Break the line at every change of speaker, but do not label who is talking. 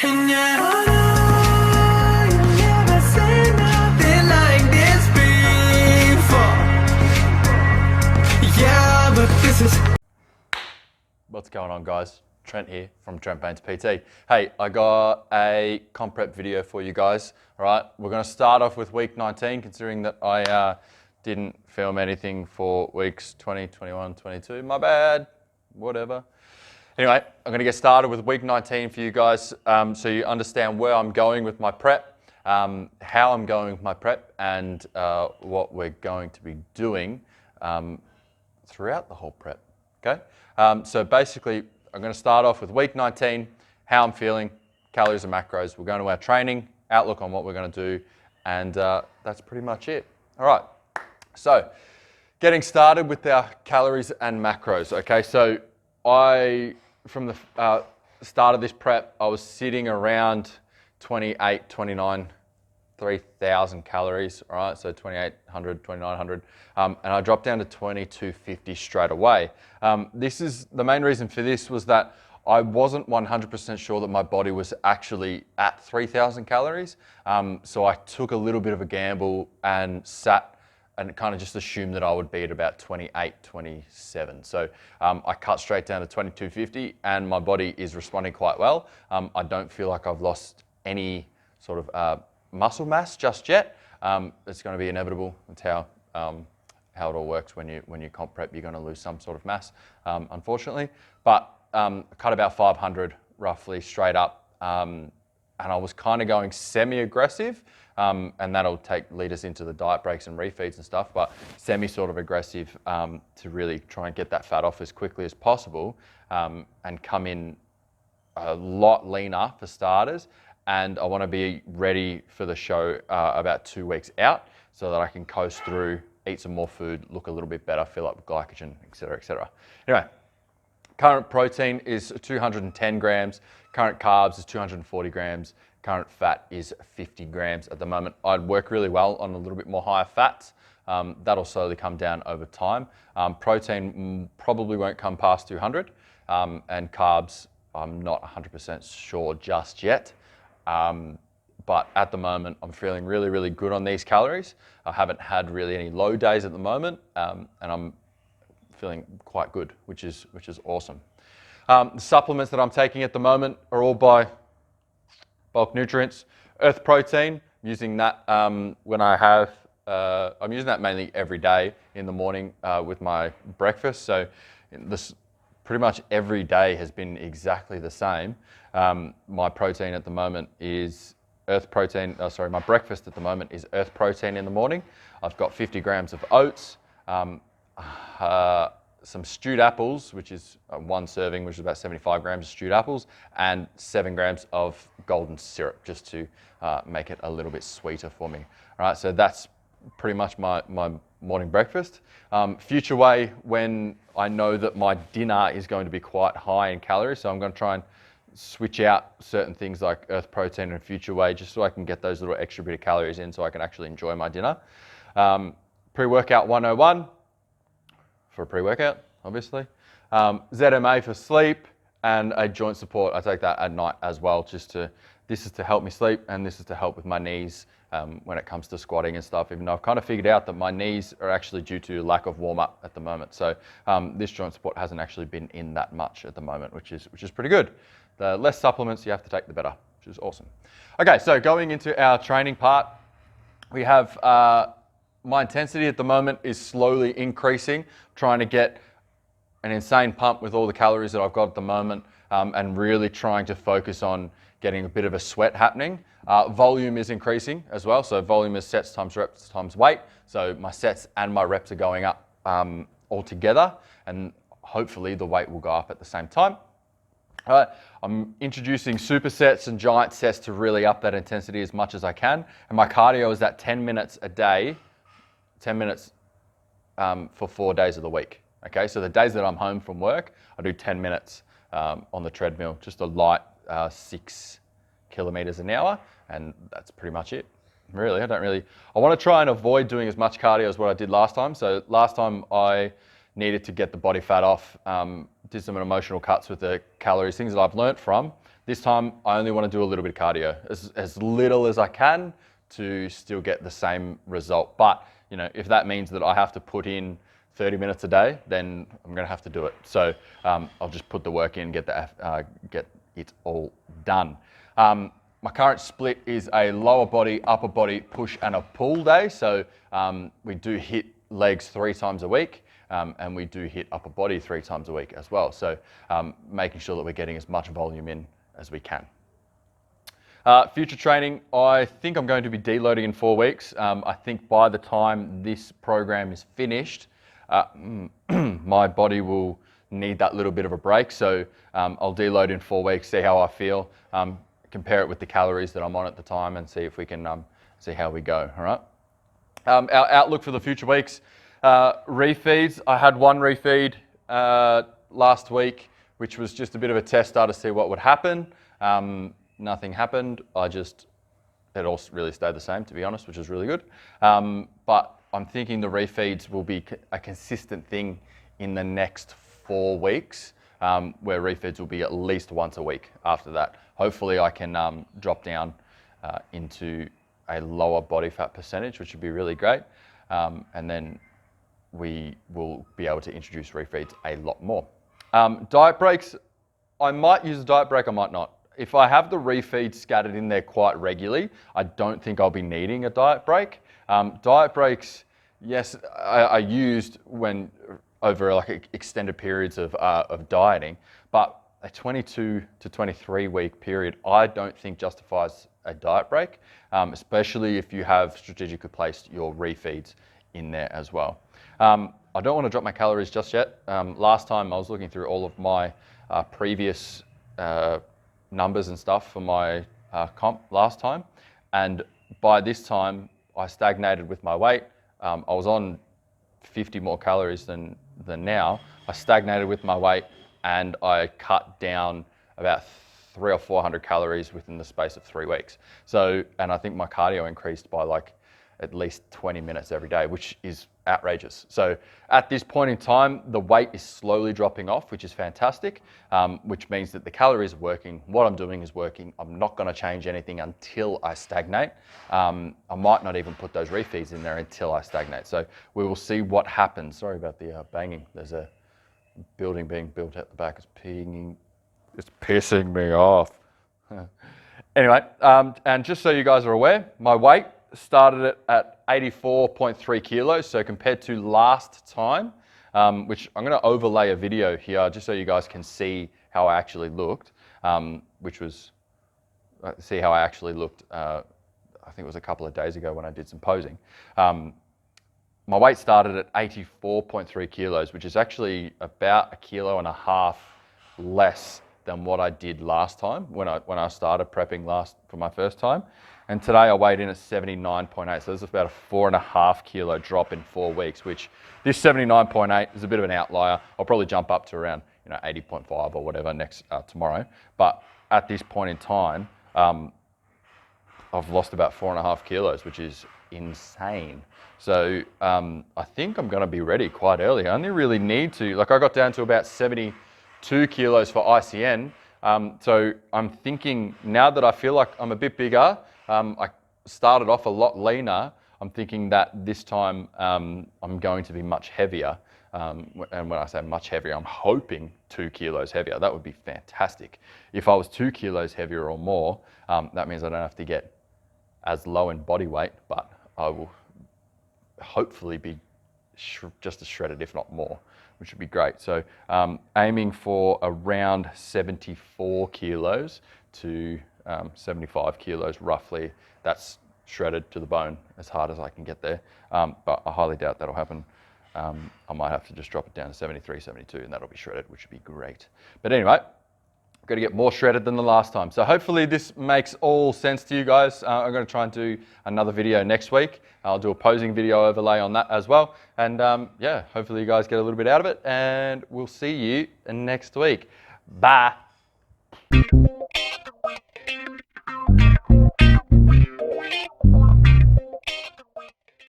And yet I know you've never seen nothing like this before. Yeah, but this is...
What's going on, guys? Trent here from Trent Baynes PT. Hey, I got a comp prep video for you guys. All right, we're going to start off with week 19, considering that I didn't film anything for weeks 20, 21, 22. My bad, whatever. Anyway, I'm going to get started with week 19 for you guys so you understand where I'm going with my prep, how I'm going with my prep, and what we're going to be doing throughout the whole prep, okay? So basically, I'm going to start off with week 19, how I'm feeling, calories and macros. We're going to our training, outlook on what we're going to do, and that's pretty much it. All right, so getting started with our calories and macros, okay? So from the start of this prep, I was sitting around 28, 29, 3,000 calories, all right? So 2,800, 2,900, and I dropped down to 2,250 straight away. The main reason for this was that I wasn't 100% sure that my body was actually at 3,000 calories. So I took a little bit of a gamble and sat and kind of just assumed that I would be at about 28, 27. So I cut straight down to 2,250 and my body is responding quite well. I don't feel like I've lost any sort of muscle mass just yet. It's going to be inevitable. That's how it all works when you comp prep. You're going to lose some sort of mass, unfortunately. But cut about 500 roughly straight up, and I was kind of going semi-aggressive, and that'll lead us into the diet breaks and refeeds and stuff. But semi sort of aggressive to really try and get that fat off as quickly as possible, and come in a lot leaner for starters. And I want to be ready for the show about 2 weeks out so that I can coast through, eat some more food, look a little bit better, fill up with glycogen, et cetera, et cetera. Anyway, current protein is 210 grams, current carbs is 240 grams, current fat is 50 grams at the moment. I'd work really well on a little bit more higher fats. That'll slowly come down over time. Protein probably won't come past 200, and carbs, I'm not 100% sure just yet. But at the moment, I'm feeling really, really good on these calories. I haven't had really any low days at the moment, and I'm feeling quite good, which is awesome. The supplements that I'm taking at the moment are all by Bulk Nutrients. Earth Protein, I'm using that when I have, I'm using that mainly every day in the morning with my breakfast. So this pretty much every day has been exactly the same. My protein at the moment is Earth Protein, my breakfast at the moment is Earth Protein in the morning. I've got 50 grams of oats, some stewed apples, which is one serving, which is about 75 grams of stewed apples, and 7 grams of golden syrup, just to make it a little bit sweeter for me. All right, so that's pretty much my morning breakfast. Future way, when I know that my dinner is going to be quite high in calories, so I'm going to try and switch out certain things like Earth Protein and Future Way, just so I can get those little extra bit of calories in so I can actually enjoy my dinner. Pre-workout 101 for a pre-workout, obviously. ZMA for sleep, and a joint support. I take that at night as well, this is to help me sleep, and this is to help with my knees when it comes to squatting and stuff, even though I've kind of figured out that my knees are actually due to lack of warm-up at the moment. So this joint support hasn't actually been in that much at the moment, which is pretty good. The less supplements you have to take, the better, which is awesome. Okay, so going into our training part, we have my intensity at the moment is slowly increasing, trying to get an insane pump with all the calories that I've got at the moment, and really trying to focus on getting a bit of a sweat happening. Volume is increasing as well, so volume is sets times reps times weight. So my sets and my reps are going up all together, and hopefully the weight will go up at the same time. I'm introducing supersets and giant sets to really up that intensity as much as I can. And my cardio is at 10 minutes a day, 10 minutes for 4 days of the week. Okay, so the days that I'm home from work, I do 10 minutes on the treadmill, just a light 6 kilometers an hour, and that's pretty much it. Really, I want to try and avoid doing as much cardio as what I did last time. So last time I needed to get the body fat off, did some emotional cuts with the calories, things that I've learnt from, This time, I only want to do a little bit of cardio, as little as I can to still get the same result. But, you know, if that means that I have to put in 30 minutes a day, then I'm going to have to do it. So I'll just put the work in, get it all done. My current split is a lower body, upper body push and a pull day. So we do hit legs 3 times a week. And we do hit upper body 3 times a week as well. So making sure that we're getting as much volume in as we can. Future training, I think I'm going to be deloading in 4 weeks. I think by the time this program is finished, my body will need that little bit of a break. So I'll deload in 4 weeks, see how I feel, compare it with the calories that I'm on at the time and see if we can see how we go, all right? Our outlook for the future weeks, refeeds. I had 1 refeed last week, which was just a bit of a tester to see what would happen. Nothing happened. It all really stayed the same, to be honest, which is really good. But I'm thinking the refeeds will be a consistent thing in the next 4 weeks, where refeeds will be at least once a week after that. Hopefully I can drop down into a lower body fat percentage, which would be really great. And then we will be able to introduce refeeds a lot more. Diet breaks, I might use a diet break, I might not. If I have the refeeds scattered in there quite regularly, I don't think I'll be needing a diet break. Diet breaks, yes, I used when over like extended periods of dieting, but a 22 to 23 week period, I don't think justifies a diet break, especially if you have strategically placed your refeeds in there as well. I don't want to drop my calories just yet. Last time I was looking through all of my previous numbers and stuff for my comp last time, and by this time I stagnated with my weight. I was on 50 more calories than now. I stagnated with my weight and I cut down about 300 or 400 calories within the space of 3 weeks. So, and I think my cardio increased by like at least 20 minutes every day, which is outrageous. So at this point in time, the weight is slowly dropping off, which is fantastic, which means that the calories are working. What I'm doing is working. I'm not going to change anything until I stagnate. I might not even put those refeeds in there until I stagnate. So we will see what happens. Sorry about the banging. There's a building being built at the back. It's pissing me off. Anyway, and just so you guys are aware, my weight started at 84.3 kilos. So compared to last time, which I'm going to overlay a video here just so you guys can see how I actually looked, see how I actually looked, I think it was a couple of days ago when I did some posing. My weight started at 84.3 kilos, which is actually about 1.5 kilos less than what I did last time when I started prepping for my first time. And today I weighed in at 79.8, so there's about a 4.5 kilo drop in 4 weeks, which this 79.8 is a bit of an outlier. I'll probably jump up to around 80.5 or whatever tomorrow. But at this point in time, I've lost about 4.5 kilos, which is insane. So I think I'm going to be ready quite early. I only really need to, I got down to about 72 kilos for ICN. So I'm thinking now that I feel like I'm a bit bigger, I started off a lot leaner. I'm thinking that this time I'm going to be much heavier. And when I say much heavier, I'm hoping 2 kilos heavier. That would be fantastic. If I was 2 kilos heavier or more, that means I don't have to get as low in body weight, but I will hopefully be just as shredded, if not more, which would be great. So aiming for around 74 kilos to 75 kilos roughly. That's shredded to the bone as hard as I can get there. But I highly doubt that'll happen. I might have to just drop it down to 73, 72 and that'll be shredded, which would be great. But anyway, I've got to get more shredded than the last time. So hopefully this makes all sense to you guys. I'm going to try and do another video next week. I'll do a posing video overlay on that as well. And yeah, hopefully you guys get a little bit out of it and we'll see you next week. Bye.